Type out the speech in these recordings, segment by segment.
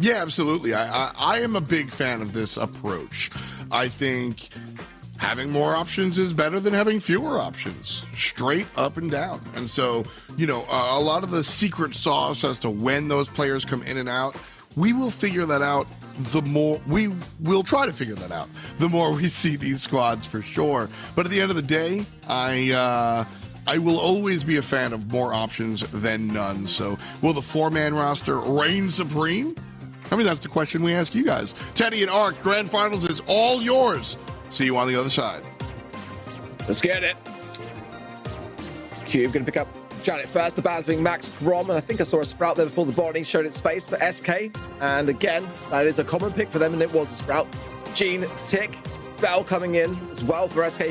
Yeah, absolutely. I am a big fan of this approach. I think having more options is better than having fewer options, straight up and down. And so, you know, a lot of the secret sauce as to when those players come in and out, we will figure that out we will try to figure that out the more we see these squads, for sure. But at the end of the day, I will always be a fan of more options than none. So will the 4-man roster reign supreme? I mean, that's the question we ask you guys. Teddy and Ark, Grand Finals is all yours. See you on the other side. Let's get it. Cube going to pick up Janet first. The ban's being Max Grom, and I think I saw a Sprout there before the body showed its face for SK. And again, that is a common pick for them, and it was a Sprout. Gene, Tick, Bell coming in as well for SK.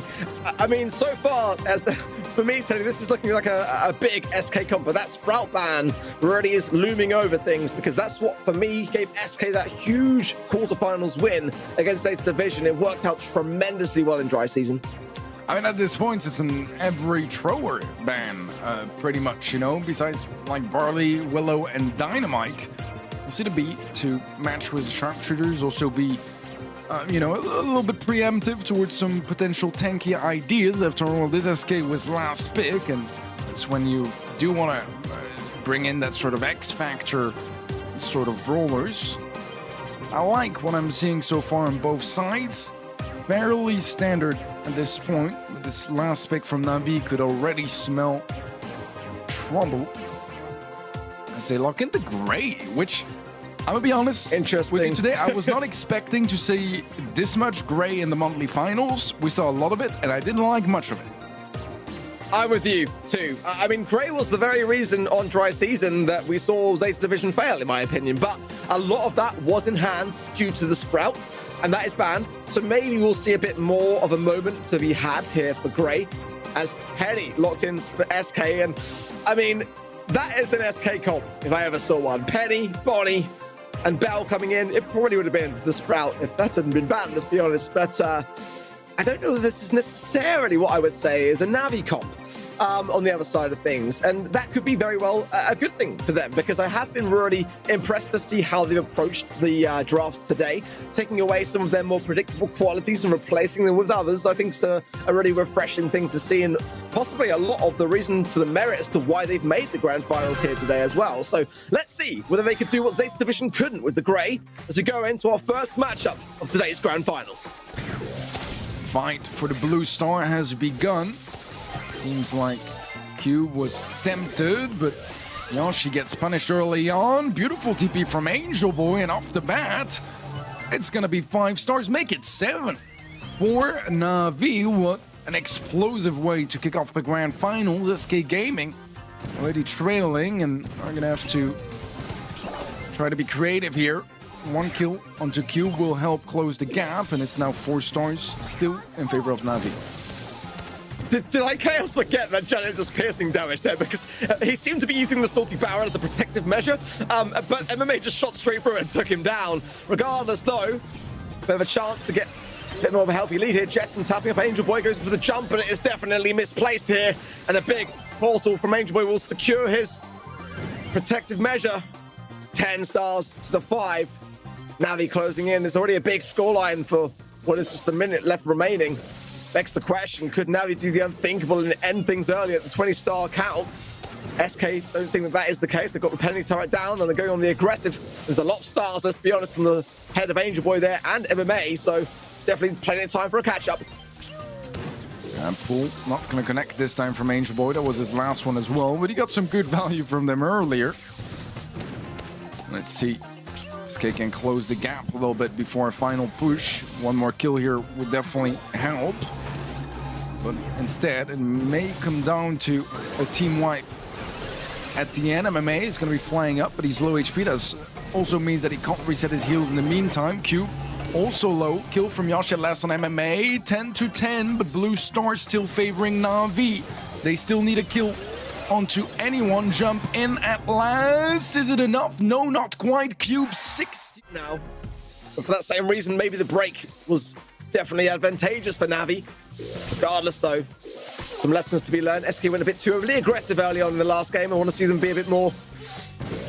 I mean, so far, for me, Teddy, this is looking like a big SK comp, but that Sprout ban really is looming over things, because that's what, for me, gave SK that huge quarterfinals win against States Division. It worked out tremendously well in dry season. I mean, at this point, it's an every thrower ban, pretty much, you know, besides like Barley, Willow, and Dynamite. You see the beat to match with sharpshooters, also be you know, a little bit preemptive towards some potential tanky ideas. After all, this SK was last pick, and it's when you do want to bring in that sort of X Factor sort of brawlers. I like what I'm seeing so far on both sides. Fairly standard at this point. This last pick from NaVi could already smell trouble as they lock in the gray, which, I'm gonna be honest with you today, I was not expecting to see this much gray in the monthly finals. We saw a lot of it, and I didn't like much of it. I'm with you, too. I mean, gray was the very reason on dry season that we saw Zeta's Division fail, in my opinion. But a lot of that was in hand due to the Sprout, and that is banned. So maybe we'll see a bit more of a moment to be had here for gray, as Penny locked in for SK. And, I mean, that is an SK comp, if I ever saw one. Penny, Bonnie, and Bell coming in. It probably would have been the Sprout if that hadn't been banned, let's be honest. But I don't know if this is necessarily what I would say is a NaVi comp on the other side of things. And that could be very well a good thing for them, because I have been really impressed to see how they've approached the drafts today, taking away some of their more predictable qualities and replacing them with others. I think it's a really refreshing thing to see, and possibly a lot of the reason to the merit as to why they've made the grand finals here today as well. So let's see whether they could do what Zeta's Division couldn't with the Grey as we go into our first matchup of today's grand finals. Fight for the blue star has begun. Seems like Cube was tempted, but Yoshi gets punished early on. Beautiful TP from Angel Boy, and off the bat, it's gonna be 5 stars, make it 7 for NaVi. What an explosive way to kick off the grand finals. SK Gaming already trailing, and are gonna have to try to be creative here. 1 kill onto Cube will help close the gap, and it's now 4 stars still in favor of NaVi. Did I Chaos forget that Janet does piercing damage there? Because he seemed to be using the Salty Barrel as a protective measure, but MMA just shot straight through it and took him down. Regardless, though, bit of a chance to get a bit more of a healthy lead here. Jetson tapping up Angel Boy, goes for the jump, but it is definitely misplaced here. And a big portal from Angel Boy will secure his protective measure. 10 stars to the 5. NaVi closing in. There's already a big scoreline for what is just a minute left remaining. Begs the question, could NaVi do the unthinkable and end things early at the 20-star count? SK don't think that is the case. They've got the penalty turret down, and they're going on the aggressive. There's a lot of stars, let's be honest, from the head of Angel Boy there and MMA, so definitely plenty of time for a catch-up. And Pool not going to connect this time from Angel Boy. That was his last one as well, but he got some good value from them earlier. Let's see. SK can close the gap a little bit before a final push. 1 more kill here would definitely help. But instead, it may come down to a team wipe. At the end, MMA is going to be flying up, but he's low HP. That also means that he can't reset his heals in the meantime. Cube also low. Kill from Yoshi last on MMA. 10-10, but blue star still favoring NaVi. They still need a kill onto anyone. Jump in at last. Is it enough? No, not quite. Cube 60 now. But for that same reason, maybe the break was definitely advantageous for NaVi. Regardless, though, some lessons to be learned. SK went a bit too overly aggressive early on in the last game. I want to see them be a bit more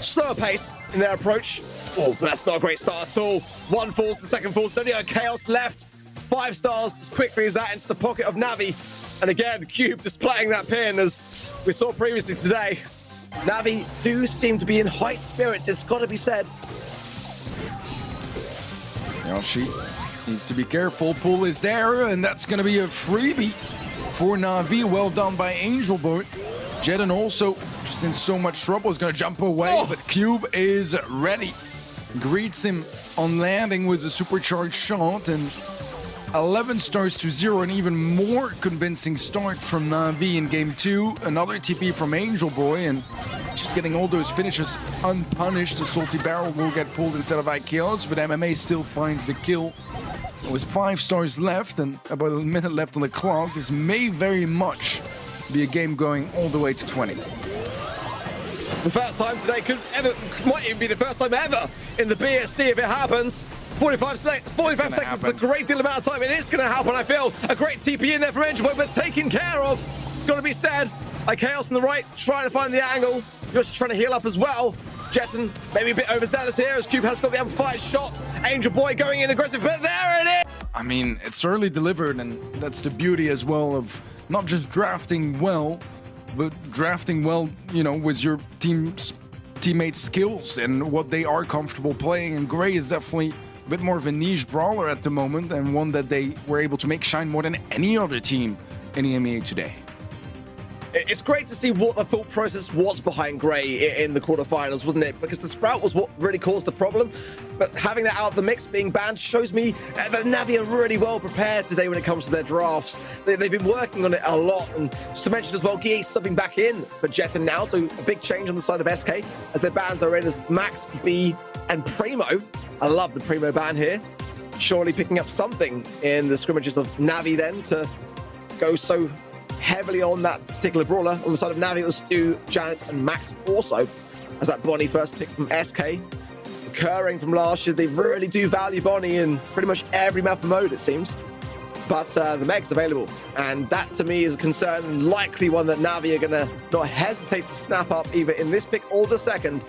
slower pace in their approach. Oh, that's not a great start at all. One falls, the second falls. There's only a Chaos left. 5 stars as quickly as that into the pocket of NaVi. And again, Cube displaying that pin as we saw previously today. NaVi do seem to be in high spirits, it's got to be said. Now she needs to be careful. Pull is there, and that's going to be a freebie for NaVi. Well done by Angel Boy. Jeden also just in so much trouble, is going to jump away, but Cube is ready. Greets him on landing with a supercharged shot, and 11 stars to 0, and even more convincing start from NaVi in game 2. Another TP from Angel Boy, and just getting all those finishes unpunished. The Salty Barrel will get pulled instead of IKOs, but MMA still finds the kill. With 5 stars left and about a minute left on the clock, this may very much be a game going all the way to 20. The first time today might even be the first time ever in the BSC if it happens. 45 seconds is a great deal amount of time. It is going to happen, I feel. A great TP in there from Angel Boy, but taken care of. It's got to be said. Chaos on the right, trying to find the angle. Just trying to heal up as well. Jeden maybe a bit overzealous here as Cube has got the amplified shot. Angel Boy going in aggressive, but there it is! I mean, it's early delivered, and that's the beauty as well of not just drafting well, but drafting well, you know, with your teammates' skills and what they are comfortable playing. And Gray is definitely a bit more of a niche brawler at the moment, and one that they were able to make shine more than any other team in the EMEA today. It's great to see what the thought process was behind Gray in the quarterfinals, wasn't it? Because the Sprout was what really caused the problem. But having that out of the mix, being banned, shows me that NaVi are really well prepared today when it comes to their drafts. They've been working on it a lot. And just to mention as well, Guy subbing back in for Jeden now. So a big change on the side of SK as their bans are in as Max, B, and Primo. I love the Primo ban here. Surely picking up something in the scrimmages of NaVi then to go so heavily on that particular brawler. On the side of NaVi, it was Stu, Janet, and Max also, as that Bonnie first pick from SK. Recurring from last year, they really do value Bonnie in pretty much every map and mode, it seems. But the Meg's available, and that to me is a concern, and likely one that NaVi are going to not hesitate to snap up either in this pick or the second.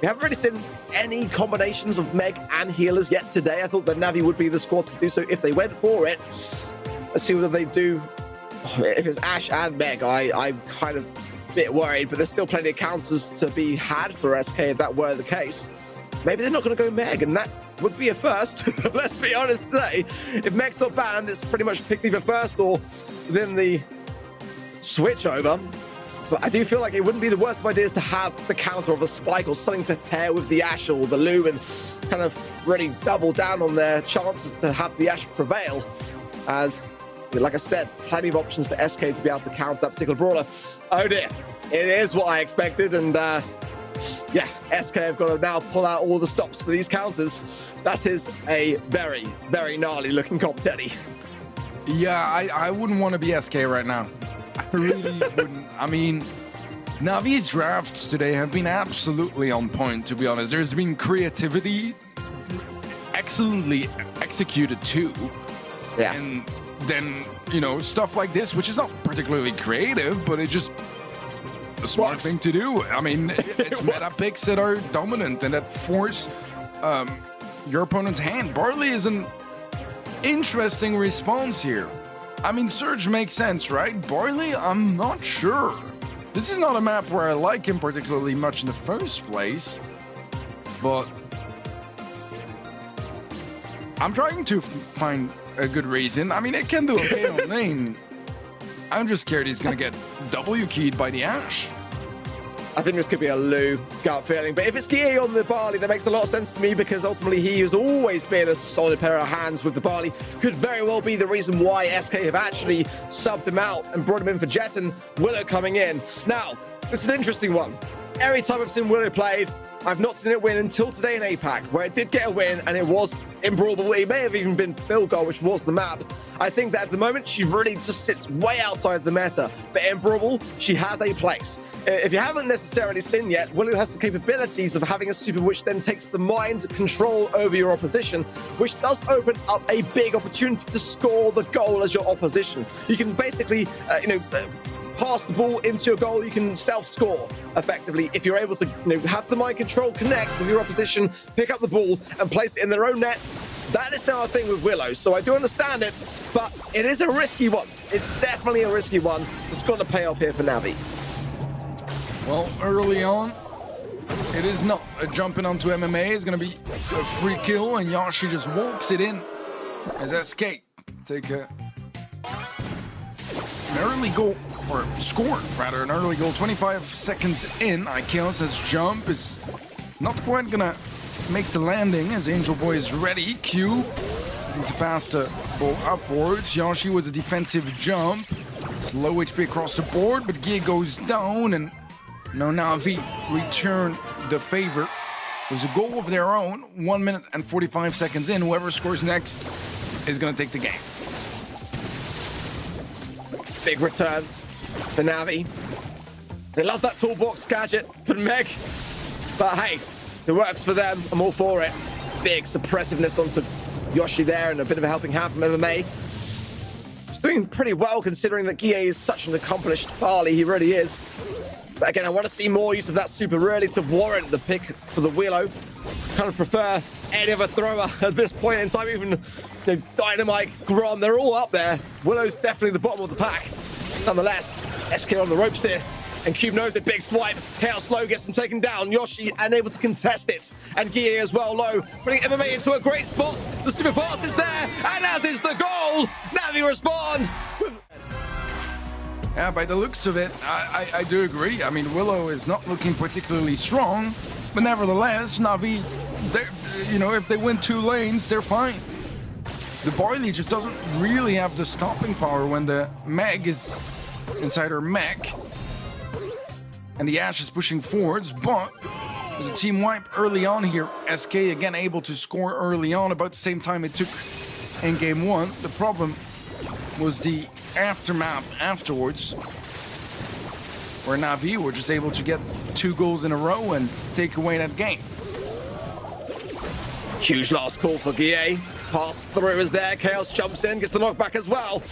We haven't really seen any combinations of Meg and healers yet today. I thought that NaVi would be the squad to do so if they went for it. Let's see whether they do. If it's Ashe and Meg, I'm kind of a bit worried, but there's still plenty of counters to be had for SK if that were the case. Maybe they're not going to go Meg, and that would be a first. Let's be honest today. If Meg's not banned, it's pretty much picked either first or within the switch over. But I do feel like it wouldn't be the worst of ideas to have the counter of a Spike or something to pair with the Ashe or the Lu and kind of really double down on their chances to have the Ashe prevail. As, like I said, plenty of options for SK to be able to counter that particular brawler. Oh dear, it is what I expected, and yeah, SK have got to now pull out all the stops for these counters. That is a very, very gnarly looking comp, Teddy. Yeah, I wouldn't want to be SK right now. I really wouldn't. I mean, NaVi's drafts today have been absolutely on point, to be honest. There's been creativity, excellently executed too. Yeah. And then, you know, stuff like this, which is not particularly creative, but it's just a smart thing to do. I mean, it's meta picks that are dominant and that force your opponent's hand. Barley is an interesting response here. I mean, Surge makes sense, right? Barley, I'm not sure. This is not a map where I like him particularly much in the first place, but I'm trying to find a good reason. I mean, it can do okay on lane. I'm just scared he's gonna get W-keyed by the Ashe. I think this could be a Lu gut feeling, but if it's Guy on the Barley, that makes a lot of sense to me because ultimately he has always been a solid pair of hands with the Barley. Could very well be the reason why SK have actually subbed him out and brought him in for Jeden. Willow coming in. Now, this is an interesting one. Every time I've seen Willow played, I've not seen it win until today in APAC, where it did get a win and it was in Brawl. It may have even been field goal, which was the map. I think that at the moment she really just sits way outside the meta, but in Brawl, she has a place. If you haven't necessarily seen yet, Willow has the capabilities of having a super which then takes the mind control over your opposition, which does open up a big opportunity to score the goal as your opposition. You can basically, pass the ball into your goal, you can self-score effectively. If you're able to have the mind control connect with your opposition, pick up the ball and place it in their own nets, that is now a thing with Willow. So I do understand it, but it is a risky one. It's definitely a risky one. It's got to pay off here for NaVi. Well, early on, it is not. Jumping onto MMA is going to be a free kill, and Yoshi just walks it in as SK take an early goal, or score rather, an early goal 25 seconds in. Ikeos' jump is not quite going to make the landing as Angel Boy is ready. Q to pass the ball upwards. Yoshi was a defensive jump. It's low HP across the board, but Gia goes down, and NaVi return the favor. There's a goal of their own, 1 minute and 45 seconds in. Whoever scores next is going to take the game. Big return for NaVi. They love that toolbox gadget for Meg, but hey, it works for them. I'm all for it. Big suppressiveness onto Yoshi there, and a bit of a helping hand from MMA. He's doing pretty well considering that Guille is such an accomplished Barley. He really is. But again, I want to see more use of that super early to warrant the pick for the Willow. Kind of prefer any other thrower at this point in time. Even Dynamite, Grom, they're all up there. Willow's definitely the bottom of the pack. Nonetheless, SK on the ropes here. And Cube knows it. Big swipe. Chaos low gets him taken down. Yoshi unable to contest it. And Guille as well low. Putting MMA into a great spot. The super pass is there. And as is the goal, NaVi respond. Yeah, by the looks of it, I do agree. I mean, Willow is not looking particularly strong, but nevertheless, NaVi, if they win 2 lanes, they're fine. The Barley just doesn't really have the stopping power when the Meg is inside her mech, and the Ashe is pushing forwards, but there's a team wipe early on here. SK again able to score early on, about the same time it took in game 1. The problem was the aftermath afterwards, where NaVi were just able to get 2 goals in a row and take away that game. Huge last call for Guille. Pass through is there. Chaos jumps in, gets the knockback as well.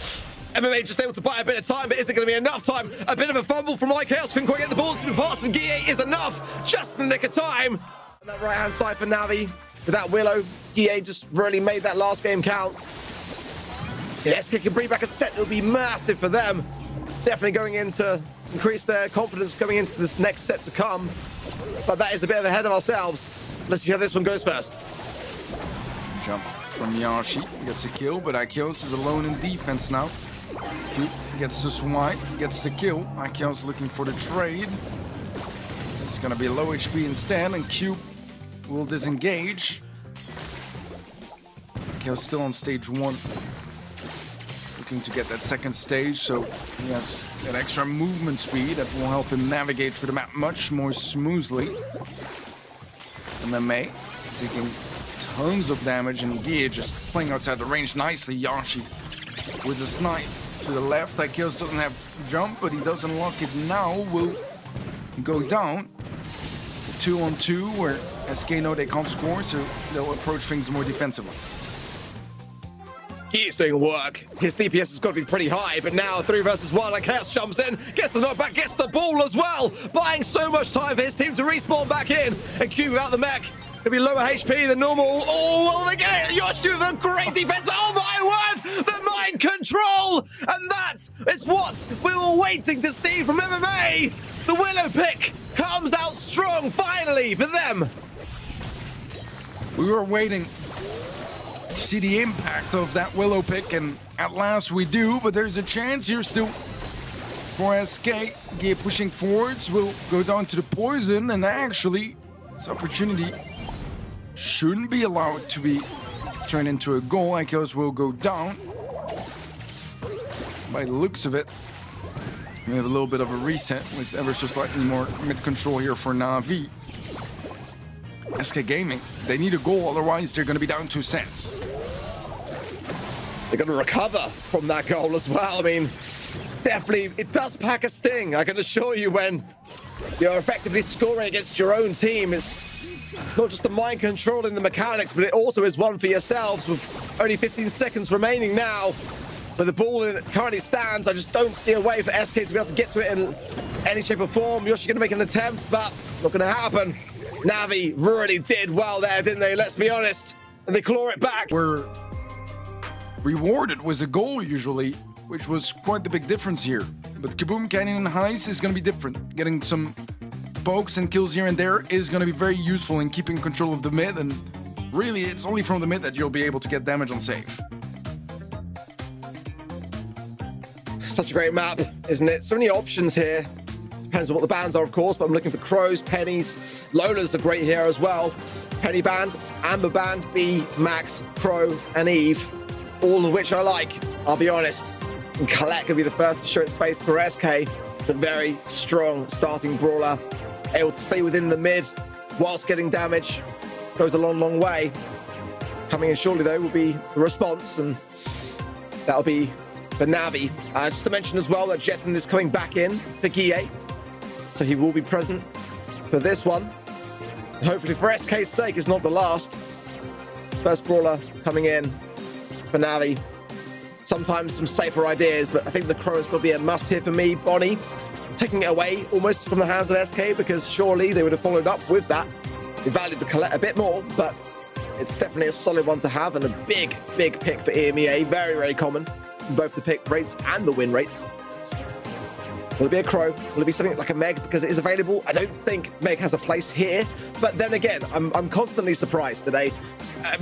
MMA just able to buy a bit of time, but is it going to be enough time? A bit of a fumble from Chaos. Couldn't quite get the ball to be passed from Guille is enough. Just in the nick of time. On that right-hand side for NaVi. With that Willow, Guille just really made that last game count. Yes, SK can bring back a set. It'll be massive for them. Definitely going in to increase their confidence going into this next set to come. But that is a bit ahead of ourselves. Let's see how this one goes first. Jump from Yoshi. Gets a kill, but Ikeos is alone in defense now. Cube gets the swipe, gets the kill. Ikeos looking for the trade. It's going to be low HP instead, and Cube will disengage. Ikeos still on stage 1. Looking to get that second stage, so he has that extra movement speed that will help him navigate through the map much more smoothly. And then May taking tons of damage, and Guille just playing outside the range nicely. Yoshi with a snipe to the left. Ikeos doesn't have jump, but he does unlock it now. Will go down. 2-on-2 where SK know they can't score, so they'll approach things more defensively. He's doing work. His DPS has got to be pretty high, but now 3 versus 1, and Chaos jumps in, gets the knockback, gets the ball as well, buying so much time for his team to respawn back in, and Cube without the mech. It'll be lower HP than normal. Oh, will they get it? Yoshi with a great defense. Oh my word! The mind control! And that is what we were waiting to see from MMA. The Willow pick comes out strong, finally, for them. We were waiting to see the impact of that Willow pick, and at last we do, but there's a chance here still for SK. Guille pushing forwards will go down to the poison, and actually this opportunity shouldn't be allowed to be turned into a goal. Ikeos will go down. By the looks of it, we have a little bit of a reset with ever so slightly more mid-control here for NaVi. SK Gaming, they need a goal, otherwise they're going to be down 2 sets. They're going to recover from that goal as well. I mean, definitely, it does pack a sting. I can assure you, when you're effectively scoring against your own team, it's not just the mind control in the mechanics, but it also is one for yourselves with only 15 seconds remaining now. But the ball currently stands. I just don't see a way for SK to be able to get to it in any shape or form. Yoshi going to make an attempt, but not going to happen. NaVi really did well there, didn't they? Let's be honest. And they claw it back. We're rewarded with a goal usually, which was quite the big difference here. But Kaboom Canyon and Heist is going to be different. Getting some pokes and kills here and there is going to be very useful in keeping control of the mid, and really it's only from the mid that you'll be able to get damage on save. Such a great map, isn't it? So many options here. Depends on what the bands are, of course, but I'm looking for Crows, Pennies. Lola's are great here as well. Penny band, Amber band, B, Max, Crow, and Eve. All of which I like, I'll be honest. And Colette could be the first to show its face for SK. It's a very strong starting brawler. Able to stay within the mid whilst getting damage. Goes a long, long way. Coming in shortly, though, will be the response, and that'll be for NaVi. Just to mention as well that Jetson is coming back in for Guille, so he will be present for this one. And hopefully for SK's sake, it's not the last. First brawler coming in for NaVi. Sometimes some safer ideas, but I think the Crow is going to be a must here for me. Bonnie taking it away almost from the hands of SK, because surely they would have followed up with that. They valued the Colette a bit more, but it's definitely a solid one to have, and a big, big pick for EMEA. Very, very common. Both the pick rates and the win rates. Will it be a Crow? Will it be something like a Meg because it is available? I don't think Meg has a place here, but then again, I'm constantly surprised today.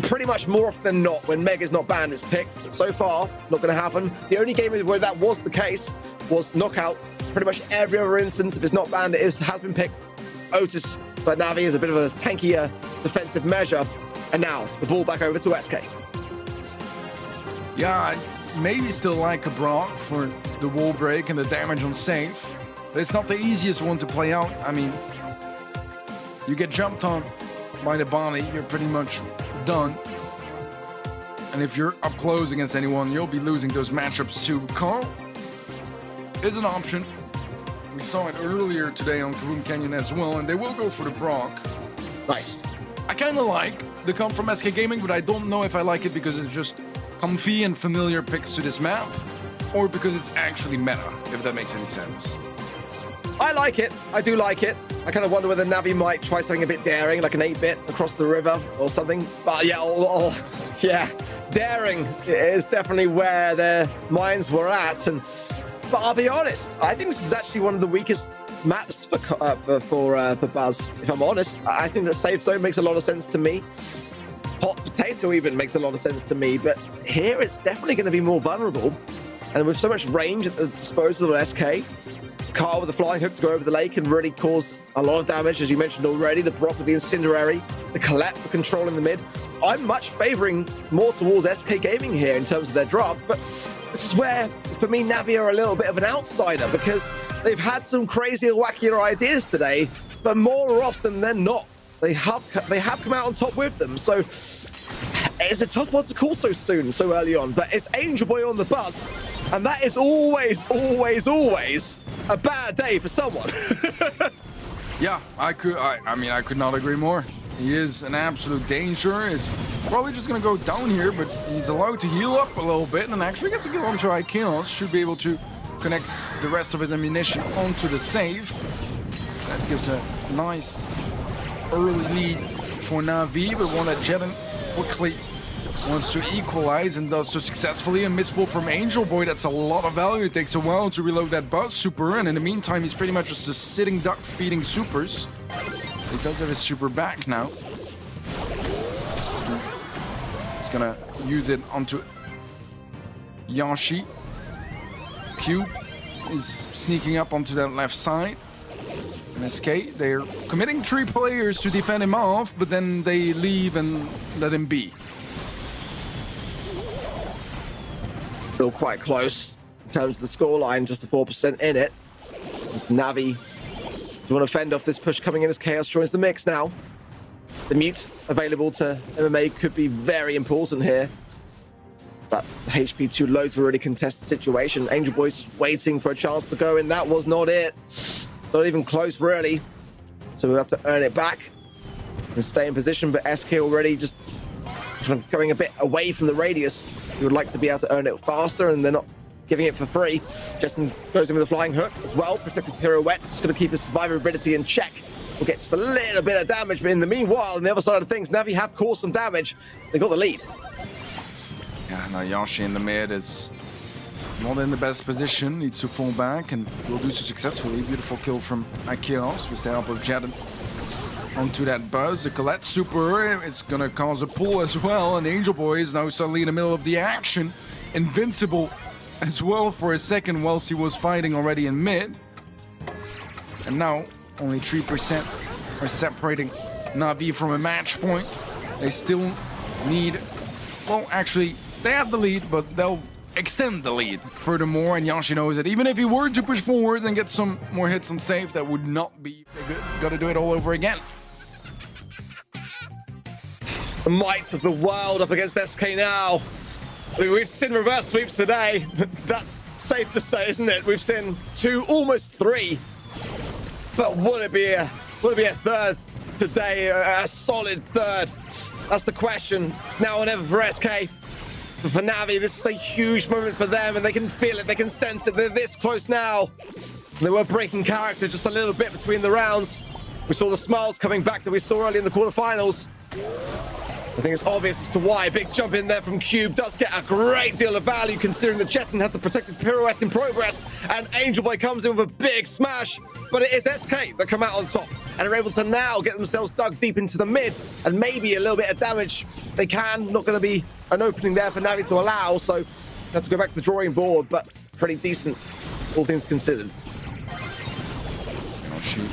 Pretty much more often than not, when Meg is not banned, it's picked. But so far, not going to happen. The only game where that was the case was Knockout. Pretty much every other instance, if it's not banned, it has been picked. Otis for NaVi is a bit of a tankier defensive measure. And now, the ball back over to SK. Yeah, maybe still like a Brock for the wall break and the damage on save, but it's not the easiest one to play out. I mean, you get jumped on by the Bonnie, you're pretty much done. And if you're up close against anyone, you'll be losing those matchups too. Carl is an option. We saw it earlier today on Kaboom Canyon as well, and they will go for the Brock. Nice. I kind of like the come from SK Gaming, but I don't know if I like it because it's just comfy and familiar picks to this map, or because it's actually meta, if that makes any sense. I like it. I do like it. I kind of wonder whether NaVi might try something a bit daring, like an 8-bit across the river or something. But yeah, yeah, daring is definitely where their minds were at. But I'll be honest, I think this is actually one of the weakest maps for Buzz. If I'm honest, I think that Safe Zone makes a lot of sense to me. Hot Potato even makes a lot of sense to me, but here it's definitely going to be more vulnerable. And with so much range at the disposal of SK, Carl with the flying hook to go over the lake and really cause a lot of damage, as you mentioned already. The Brock with the Incendiary, the Colette for controlling the mid. I'm much favoring more towards SK Gaming here in terms of their draft, but this is where, for me, NaVi are a little bit of an outsider, because they've had some crazier, wackier ideas today, but more often than not, they have come out on top with them. So it's a tough one to call so soon, so early on, but it's Angel Boy on the bus, and that is always, always, always a bad day for someone. Yeah, I could not agree more. He is an absolute danger. Is probably just gonna go down here, but he's allowed to heal up a little bit and actually gets a kill onto Ikenos. Should be able to connect the rest of his ammunition onto the save. That gives a nice early lead for NaVi, but one that Jedin quickly wants to equalize and does so successfully. A missball from Angel Boy, that's a lot of value. It takes a while to reload that Buzz super, and in the meantime he's pretty much just a sitting duck feeding supers. He does have his super back now. He's gonna use it onto Yashi. Cube is sneaking up onto that left side. And SK, they're committing 3 players to defend him off, but then they leave and let him be. Still quite close in terms of the scoreline, just a 4% in it. It's NaVi. Do you want to fend off this push coming in as Chaos joins the mix now? The mute available to MMA could be very important here. But the HP too low to really contest the situation. Angel Boy's waiting for a chance to go in. That was not it. Not even close, really. So we'll have to earn it back and stay in position. But SK already just kind of going a bit away from the radius. You would like to be able to earn it faster, and they're not giving it for free. Justin goes in with a flying hook as well. Protected pirouette. Just going to keep his survivability in check. We'll get just a little bit of damage, but in the meanwhile, on the other side of things, NaVi have caused some damage. They got the lead. Yeah, now Yashi in the mid is not in the best position. Needs to fall back and will do so successfully. Beautiful kill from Akios with the help of Jadon. Onto that buzz, the Colette super, it's gonna cause a pull as well, and Angel Boy is now suddenly in the middle of the action. Invincible as well for a second whilst he was fighting already in mid. And now only 3% are separating NaVi from a match point. They still need, well actually, they have the lead, but they'll extend the lead furthermore, and Yashi knows that even if he were to push forward and get some more hits on safe, that would not be good. Gotta do it all over again. The might of the world up against SK now. I mean, we've seen reverse sweeps today. That's safe to say, isn't it? We've seen 2, almost 3. But would it be a third today? A solid third? That's the question. Now or never for SK. But for NaVi, this is a huge moment for them, and they can feel it, they can sense it. They're this close now. They were breaking character just a little bit between the rounds. We saw the smiles coming back that we saw early in the quarterfinals. I think it's obvious as to why. Big jump in there from Cube does get a great deal of value, considering that Jetson had the protected pirouette in progress, and Angel Boy comes in with a big smash. But it is SK that come out on top and are able to now get themselves dug deep into the mid, and maybe a little bit of damage they can. Not going to be an opening there for NaVi to allow, so have to go back to the drawing board, but pretty decent, all things considered. Oh, shoot.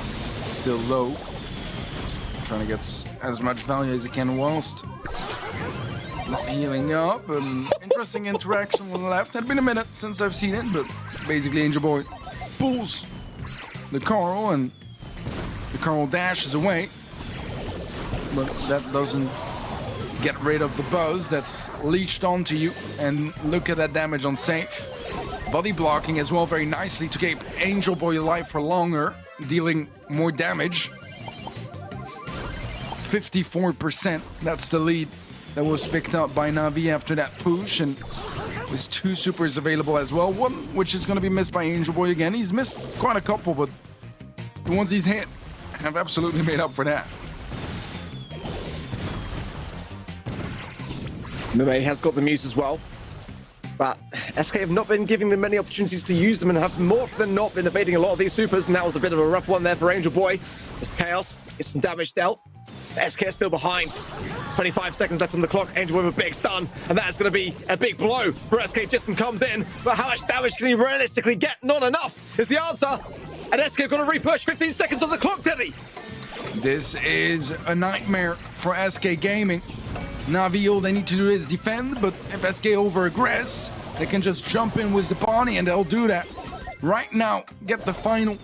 Still low. Trying to get as much value as he can whilst not healing up. Interesting interaction on the left. Had been a minute since I've seen it, but basically Angel Boy pulls the Carl, and the Carl dashes away. But that doesn't get rid of the buzz that's leached onto you. And look at that damage on safe. Body blocking as well very nicely to keep Angel Boy alive for longer, dealing more damage. 54%, that's the lead that was picked up by NaVi after that push, and with 2 supers available as well. One which is going to be missed by Angel Boy again. He's missed quite a couple, but the ones he's hit have absolutely made up for that. EMEA has got the Muse as well, but SK have not been giving them many opportunities to use them, and have more than not been evading a lot of these supers, and that was a bit of a rough one there for Angel Boy. There's Chaos, it's some damage dealt. SK is still behind. 25 seconds left on the clock. Angel with a big stun, and that is going to be a big blow for SK. Justin comes in, but how much damage can he realistically get? Not enough is the answer. And SK are going to repush. 15 seconds on the clock, Teddy. This is a nightmare for SK Gaming. NaVi, all they need to do is defend, but if SK over-aggress, they can just jump in with the Bonnie, and they'll do that. Right now, get the final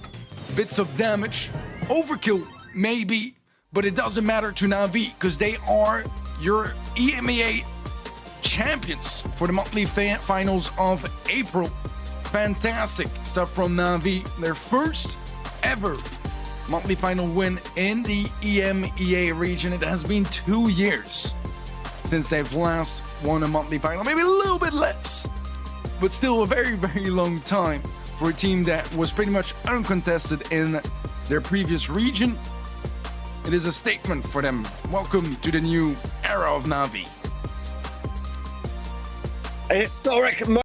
bits of damage. Overkill, maybe. But it doesn't matter to NaVi, because they are your EMEA champions for the monthly finals of April. Fantastic stuff from NaVi. Their first ever monthly final win in the EMEA region. It has been 2 years since they've last won a monthly final. Maybe a little bit less, but still a very, very long time for a team that was pretty much uncontested in their previous region. It is a statement for them. Welcome to the new era of NaVi. A historic moment.